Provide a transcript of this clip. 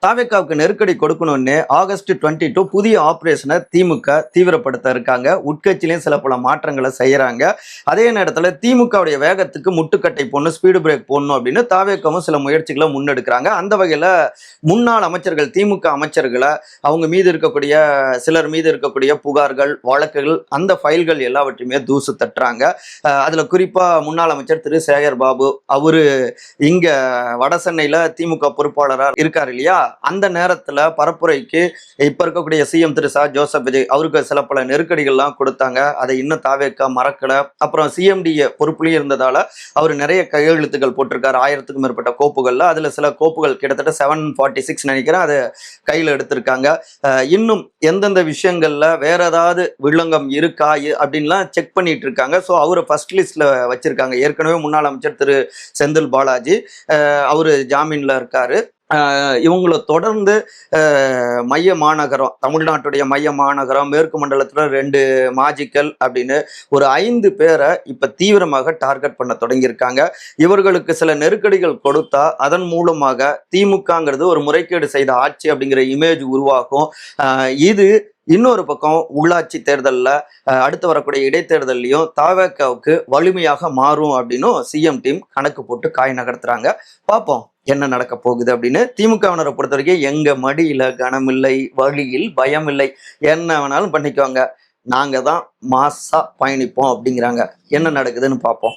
தாவேக்காவுக்கு நெருக்கடி கொடுக்கணும்னு ஆகஸ்ட் 22 புதிய ஆபரேஷனை திமுக தீவிரப்படுத்த இருக்காங்க. உட்கட்சியிலையும் சில பல மாற்றங்களை செய்யறாங்க. அதே நேரத்தில் திமுகவுடைய வேகத்துக்கு முட்டுக்கட்டை போடணும், ஸ்பீடு பிரேக் போடணும் அப்படின்னு தாவேக்காவும் சில முயற்சிகளை முன்னெடுக்கிறாங்க. அந்த வகையில் முன்னாள் அமைச்சர்கள், திமுக அமைச்சர்களை அவங்க மீது இருக்கக்கூடிய சிலர் மீது இருக்கக்கூடிய புகார்கள், வழக்குகள், அந்த ஃபைல்கள் எல்லாவற்றையுமே தூசு தட்டுறாங்க. அதுல குறிப்பா முன்னாள் அமைச்சர் திரு சேகர் பாபு, அவரு இங்க வட சென்னையில திமுக பொறுப்பாளராக இருக்காரு இல்லையா, அந்த நேரத்துல பரப்புரைக்கு இப்ப இருக்கக்கூடிய சிஎம் திரு ஜோசப் விஜய் அவருக்கு சில பல நெருக்கடிகள்லாம் கொடுத்தாங்க. அதை இன்னும் தாவேக்கா மறக்கல. அப்புறம் சிஎம்டிஏ பொறுப்புலையும் இருந்ததால அவர் நிறைய கையெழுத்துக்கள் போட்டிருக்காரு, 1000க்கும் மேற்பட்ட கோப்புகள்ல. அதுல சில கோப்புகள் கிட்டத்தட்ட 746 நினைக்கிறேன், அதை கையில எடுத்திருக்காங்க. இன்னும் எந்தெந்த விஷயங்கள்ல வேற ஏதாவது வில்லங்கம் இருக்கா அப்படின்லாம் செக் பண்ணிட்டு இருக்காங்க. ஸோ அவரை ஃபர்ஸ்ட் லிஸ்ட்ல வச்சிருக்காங்க. ஏற்கனவே முன்னாள் அமைச்சர் திரு செந்தில் பாலாஜி அவரு ஜாமீன்ல இருக்காரு. இவங்களை தொடர்ந்து மைய மாநகரம், தமிழ்நாட்டுடைய மைய மாநகரம், மேற்கு மண்டலத்துல 2 மாஜிக்கல் அப்படின்னு ஒரு 5 பேரை இப்ப தீவிரமாக டார்கெட் பண்ண தொடங்கியிருக்காங்க. இவர்களுக்கு சில நெருக்கடிகள் கொடுத்தா அதன் மூலமாக திமுகங்கிறது ஒரு முறைகேடு செய்த ஆட்சி அப்படிங்கிற இமேஜ் உருவாகும். இது இன்னொரு பக்கம் உள்ளாட்சி தேர்தலில் அடுத்து வரக்கூடிய இடைத்தேர்தலையும் தாவேக்காவுக்கு வலிமையாக மாறும் அப்படின்னும் சிஎம் டீம் கணக்கு போட்டு காய் நகர்த்துறாங்க. பார்ப்போம் என்ன நடக்க போகுது அப்படின்னு. திமுகவினரை பொறுத்த வரைக்கும் எங்க மடியில கனமில்லை, வழியில் பயம் இல்லை, என்ன வேணாலும் பண்ணிக்குவாங்க, நாங்க தான் மாசா பயணிப்போம் அப்படிங்கிறாங்க. என்ன நடக்குதுன்னு பார்ப்போம்.